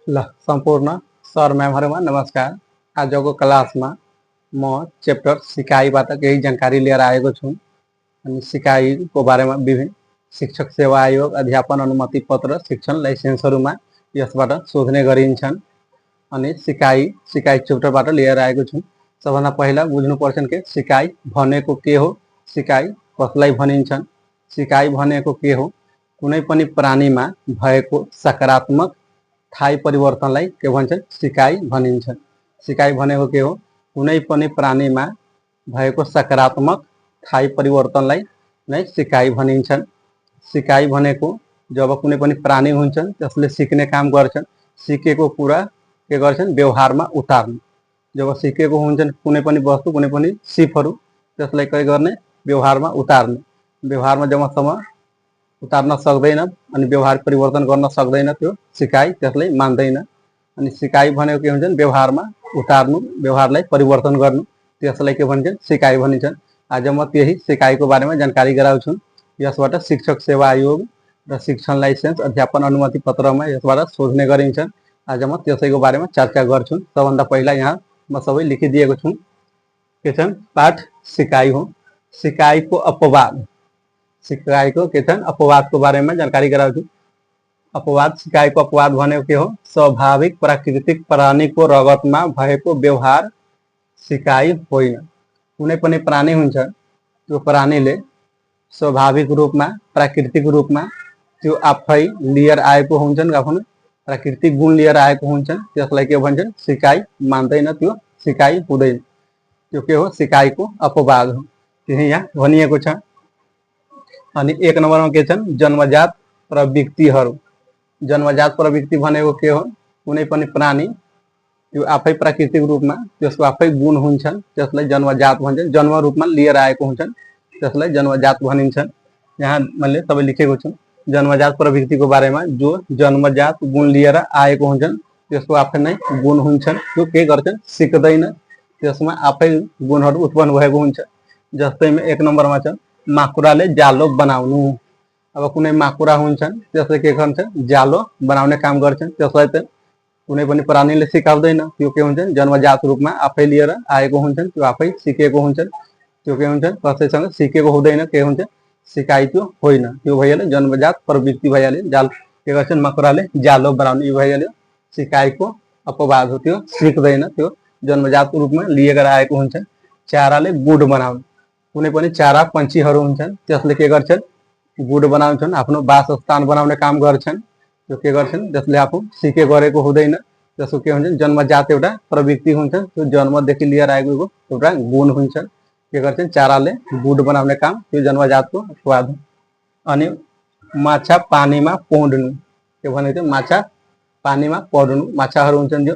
ल संपूर्ण सर म्यामहरुमा नमस्कार। आजको क्लासमा म चैप्टर सिकाइबाट केही जानकारी लिएर आएको छु। अनि सिकाइको बारेमा विभिन्न शिक्षक सेवा आयोग, अध्यापन अनुमति पत्र, शिक्षण लाइसेन्सहरुमा यसबाट सोध्ने गरिन्छन्। अनि सिकाइ चैप्टरबाट लिएर आएको छु। सबभन्दा पहिला बुझ्नुपर्छ के सिकाइ भनेको के हो, सिकाइ कसलाई भनिन्छन्। सिकाइ भनेको के हो, कुनै पनि प्राणीमा भएको सकारात्मक थाई परिवर्तनलाई के भन्छन्, सिकाइ भनिन्छ। सिकाइ भनेको के हो, कुनै पनि प्राणीमा भएको सकारात्मक थाई परिवर्तनलाई नै सिकाइ भनिन्छन्। सिकाइ भनेको जब कुनै पनि प्राणी हुन्छन् त्यसले सिक्ने काम गर्छन्, सिकेको कुरा के गर्छन् व्यवहारमा उतार्ने। जब सिकेको हुन्छन् कुनै पनि वस्तु, कुनै पनि सिपहरु त्यसलाई के गर्ने व्यवहारमा उतार्ने। व्यवहारमा जबसम्म उतार्न सक्दैन अनि व्यवहार परिवर्तन गर्न सक्दैन त्यो सिकाइ त्यसलाई मान्दैन। अनि सिकाइ भनेको के हुन्छन् व्यवहारमा उतार्नु, व्यवहारलाई परिवर्तन गर्नु, त्यसलाई के भन्छन् सिकाइ भनिन्छन्। आज म त्यही सिकाइको बारेमा जानकारी गराउँछु। यसबाट शिक्षक सेवा आयोग र शिक्षण लाइसेन्स, अध्यापन अनुमति पत्रमा यसबाट सोध्ने गरिन्छन्। आज म त्यसैको बारेमा चर्चा गर्छु। सबभन्दा पहिला यहाँ म सबै लेखिदिएको छु के छन् पाठ सिकाइ हो। सिकाइको अपवाद, सिकाइको के छन् अपवादको बारेमा जानकारी गराउँछु। अपवाद, सिकाइको अपवाद भनेको के हो, स्वाभाविक प्राकृतिक प्राणीको रगतमा भएको व्यवहार सिकाइ होइन। कुनै पनि प्राणी हुन्छ त्यो प्राणीले स्वाभाविक रूपमा प्राकृतिक रूपमा त्यो आफै लिएर आएको हुन्छन्, आफ्नो प्राकृतिक गुण लिएर आएको हुन्छन्, त्यसलाई के भन्छन् सिकाइ मान्दैन, त्यो सिकाइ हुँदैन। त्यो के हो सिकाइको अपवाद हो, त्यही यहाँ भनिएको छ। अनि एक नम्बरमा के छन् जन्मजात प्रवृत्तिहरू। जन्मजात प्रवृत्ति भनेको के हो, कुनै पनि प्राणी त्यो आफै प्राकृतिक रूपमा त्यसको आफै गुण हुन्छन्, त्यसलाई जन्मजात भन्छन्। जन्म रूपमा लिएर आएको हुन्छन्, त्यसलाई जन्मजात भनिन्छन्। यहाँ मैले सबै लेखेको छु जन्मजात प्रवृत्तिको बारेमा। जो जन्मजात गुण लिएर आएको हुन्छन् त्यसको आफै नै गुण हुन्छन्, त्यो के गर्छन् सिक्दैन, त्यसमा आफै गुणहरू उत्पन्न भएको हुन्छ। जस्तैमा एक नम्बरमा छ माकुराले जालो बनाउनु। अब कुनै माकुरा हुन्छन् त्यसले के गर्छन् जालो बनाउने काम गर्छन्, त्यसलाई त कुनै पनि प्राणीले सिकाउँदैन, त्यो के हुन्छन् जन्मजात रूपमा आफै लिएर आएको हुन्छन्, त्यो आफै सिकेको हुन्छन्। त्यो के हुन्छन् कसैसँग सिकेको हुँदैन, के हुन्छ सिकाइ त्यो होइन। त्यो भइहाल्यो जन्मजात प्रवृत्ति भइहाल्यो। जाल के गर्छन् माकुराले जालो बनाउने, यो भइहाल्यो सिकाइको अपवाद हो, त्यो सिक्दैन, त्यो जन्मजात रूपमा लिएर आएको हुन्छ। चाराले गुड बनाउनु। कुनै पनि चारा पन्छीहरू हुन्छन् त्यसले के गर्छन् गुड बनाउँछन्, आफ्नो वासस्थान बनाउने काम गर्छन्। त्यो के गर्छन् त्यसले आफू सिके गरेको हुँदैन, त्यसको के हुन्छ जन्मजात एउटा प्रवृत्ति हुन्छ, त्यो जन्मदेखि लिएर आएको एउटा गुण हुन्छ। के गर्छन् चाराले गुड बनाउने काम, त्यो जन्मजातको अपवाद हो। अनि माछा पानीमा पौड्नु, के भनेको थियो माछा पानीमा पौड्नु। माछाहरू हुन्छन् जो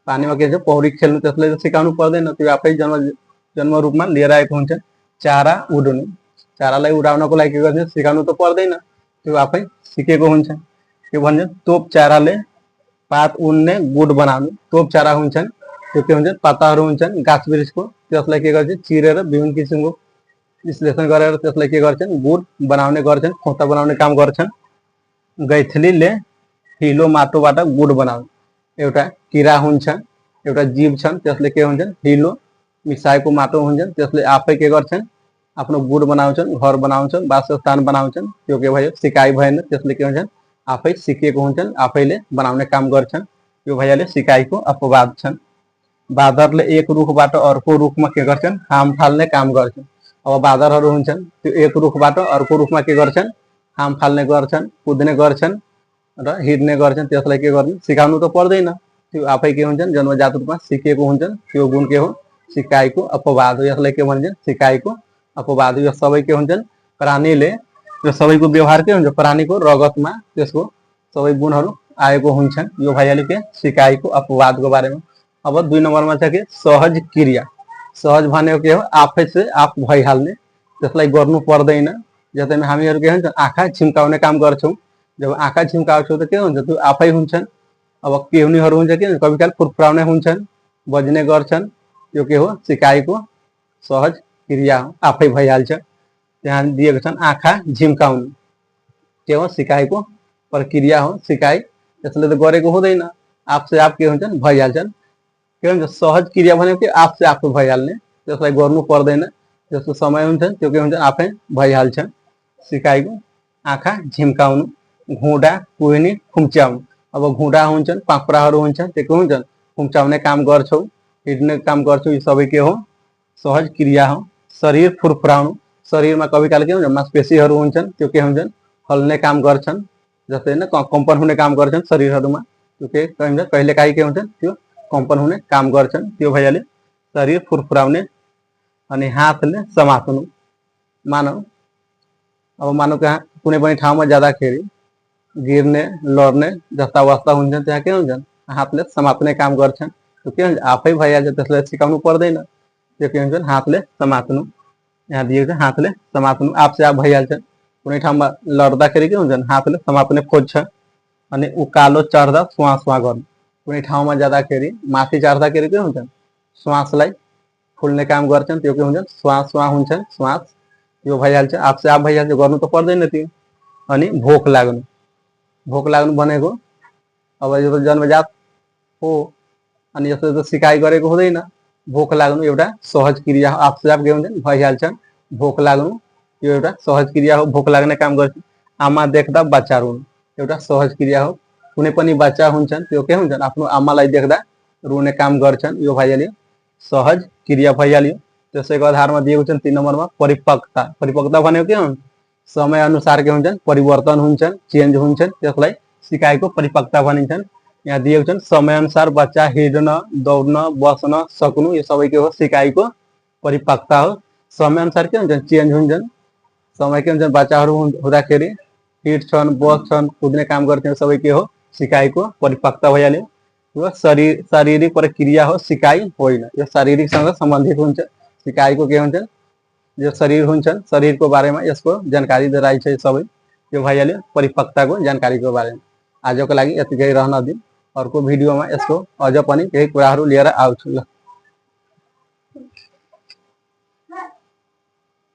पानीमा के छ पौडी खेल्नु, त्यसले त सिकाउनु पर्दैन, त्यो आफै जन्म रूपमा लिएर आएको हुन्छ। चारा उड्नु, चारालाई उडाउनको लागि के गर्छ सिकाउनु त पर्दैन, त्यो आफै सिकेको हुन्छ। के भन्छ तोप चाराले पात उड्ने गुड बनाउनु। तोप चारा हुन्छन् त्यो के हुन्छन् पाताहरू हुन्छन् गाछ वृक्षको, त्यसलाई के गर्छ चिरेर विभिन्न किसिमको विश्लेषण गरेर त्यसलाई के गर्छन् गुड बनाउने गर्छन्, खोता बनाउने काम गर्छन्। गैथलीले हिलो माटोबाट गुड बनाउनु। एउटा किरा हुन्छ, एउटा जीव छन्, त्यसले के हुन्छन् हिलो मिसाएको माटो हुन्छन्, त्यसले आफै के गर्छन् आफ्नो गुड बनाउँछन्, घर बनाउँछन्, वासस्थान बनाउँछन्। त्यो के भयो सिकाइ भएन, त्यसले के हुन्छन् आफै सिकेको हुन्छन्, आफैले बनाउने काम गर्छन्। यो भइहाल्यो सिकाइको अपवाद छन्। बाँदरले एक रुखबाट अर्को रुखमा के गर्छन् हाम फाल्ने काम गर्छन्। अब बाँदरहरू हुन्छन् त्यो एक रुखबाट अर्को रुखमा के गर्छन् हाम फाल्ने गर्छन्, कुद्ने गर्छन् र हिँड्ने गर्छन्, त्यसलाई के गर्नु सिकाउनु त पर्दैन, त्यो आफै के हुन्छन् जन्मजात रूपमा सिकेको हुन्छन्। त्यो गुण के हो सिकाइको अपवाद हो, यसलाई के भन्छन् सिकाइको अपवाद। यो सबै के हुन्छन् प्राणीले, यो सबैको व्यवहार के हुन्छ प्राणीको रगतमा त्यसको सबै गुणहरू आएको हुन्छन्। यो भइहाल्यो के सिकाइको अपवादको बारेमा। अब दुई नम्बरमा छ के सहज क्रिया। सहज भनेको के हो आफै से आफ भइहाल्ने, त्यसलाई गर्नु पर्दैन। जस्तैमा हामीहरू के हुन्छ आँखा झिम्काउने काम गर्छौँ, जब आँखा झिम्काउँछौँ त के हुन्छ त्यो आफै हुन्छन्। अब केहुनीहरू हुन्छ कि कविकाल फुर्फुराउने हुन्छन्, बज्ने गर्छन्, त्यो के हो सिकाइको सहज क्रिया हो, आफै भइहाल्छ। त्यहाँ दिएको छन् आँखा झिम्काउनु, के हो सिकाइको प्रक्रिया हो, सिकाइ त्यसले त गरेको हुँदैन, आपसे आप के हुन्छन् भइहाल्छन् के हुन्छ सहज क्रिया भनेको के आपसे आफू भइहाल्ने त्यसलाई गर्नु पर्दैन जस्तो समय हुन्छन् त्यो के हुन्छ आफै भइहाल्छ सिकाइको आँखा झिम्काउनु घुँडा कुहिने खुम्च्याउनु अब घुँडा हुन्छन् पाखुराहरू हुन्छन् त्यो के हुन्छन् खुम्च्याउने काम गर्छौ हिँड्ने काम गर्छौ यो सबै के हो सहज क्रिया हो शरीर फुरफुराउनु शरीरमा कभी काल के हुन्छ मांसपेशीहरू हुन्छन् त्यो के हुन्छन् हल्ने काम गर्छन् जस्तै हैन कम्पन हुने काम गर्छन् शरीरहरूमा त्यो के हुन्छ कहिलेकाहीँ के हुन्छन् त्यो कम्पन हुने काम गर्छन् त्यो भइहाल्यो शरीर फुरफुराउने अनि हातले समात्नु मानव अब मानव कहाँ कुनै पनि ठाउँमा जाँदाखेरि गिर्ने लड्ने जस्ता अवस्था हुन्छन् त्यहाँ के हुन्छन् हातले समात्ने काम गर्छन् त्यो के हुन्छ आफै भइहाल्छ त्यसलाई सिकाउनु पर्दैन त्यो के हुन्छन् हातले समात्नु यहाँ दिएको छ हातले समात्नु आपसे आप भइहाल्छ कुनै ठाउँमा लड्दाखेरि के हुन्छन् हातले समात्ने खोज्छ अनि उकालो चढ्दा श्वास गर्नु कुनै ठाउँमा जाँदाखेरि माथि चढ्दाखेरि के हुन्छन् श्वासलाई फुल्ने काम गर्छन् त्यो के हुन्छन् श्वास हुन्छन् श्वास यो भइहाल्छ आपसे आप भइहाल्छ गर्नु त पर्दैन त्यो अनि भोक लाग्नु भनेको अब यो त जन्मजात हो अनि यसो त सिकाइ गरेको हुँदैन भोक लाग्नु एउटा सहज क्रिया हो आपसे आप के हुन्छन् भइहाल्छन् भोक लाग्नु यो एउटा सहज क्रिया हो भोक लाग्ने काम गर्छ आमा देख्दा बच्चा रुनु एउटा सहज क्रिया हो कुनै पनि बच्चा हुन्छन् त्यो के हुन्छन् आफ्नो आमालाई देख्दा रुने काम गर्छन् यो भइहाल्यो सहज क्रिया भइहाल्यो त्यसैको आधारमा दिएको छन् 3 नम्बरमा परिपक्वता भनेको के हुन्छ समय अनुसार के हुन्छन् परिवर्तन हुन्छन् चेन्ज हुन्छन् त्यसलाई सिकाइको परिपक्वता भनिन्छन् यहाँ दिएको छन् समय अनुसार बच्चा हिँड्न दौड्न बस्न सक्नु यो सबै के हो सिकाइको परिपक्वता हो समय अनुसार के हुन्छन् चेन्ज हुन्छन् समय के हुन्छन् बच्चाहरू हुँदाखेरि हिँड्छन् बस्छन् कुद्ने काम गर्छन् सबै के हो सिकाइको परिपक्वता भइहाल्यो यो शारीरिक प्रक्रिया हो सिकाइ होइन यो शारीरिकसँग सम्बन्धित हुन्छ सिकाइको के हुन्छ जो शरीर हुन्छन् शरीरको बारेमा यसको जानकारी गराइछ सबै यो भइहाल्यो परिपक्वताको जानकारीको बारेमा आजको लागि यतिकै रहन दिउँ अर्को भिडियोमा यसको अझ पनि केही कुराहरू लिएर आउँछु ल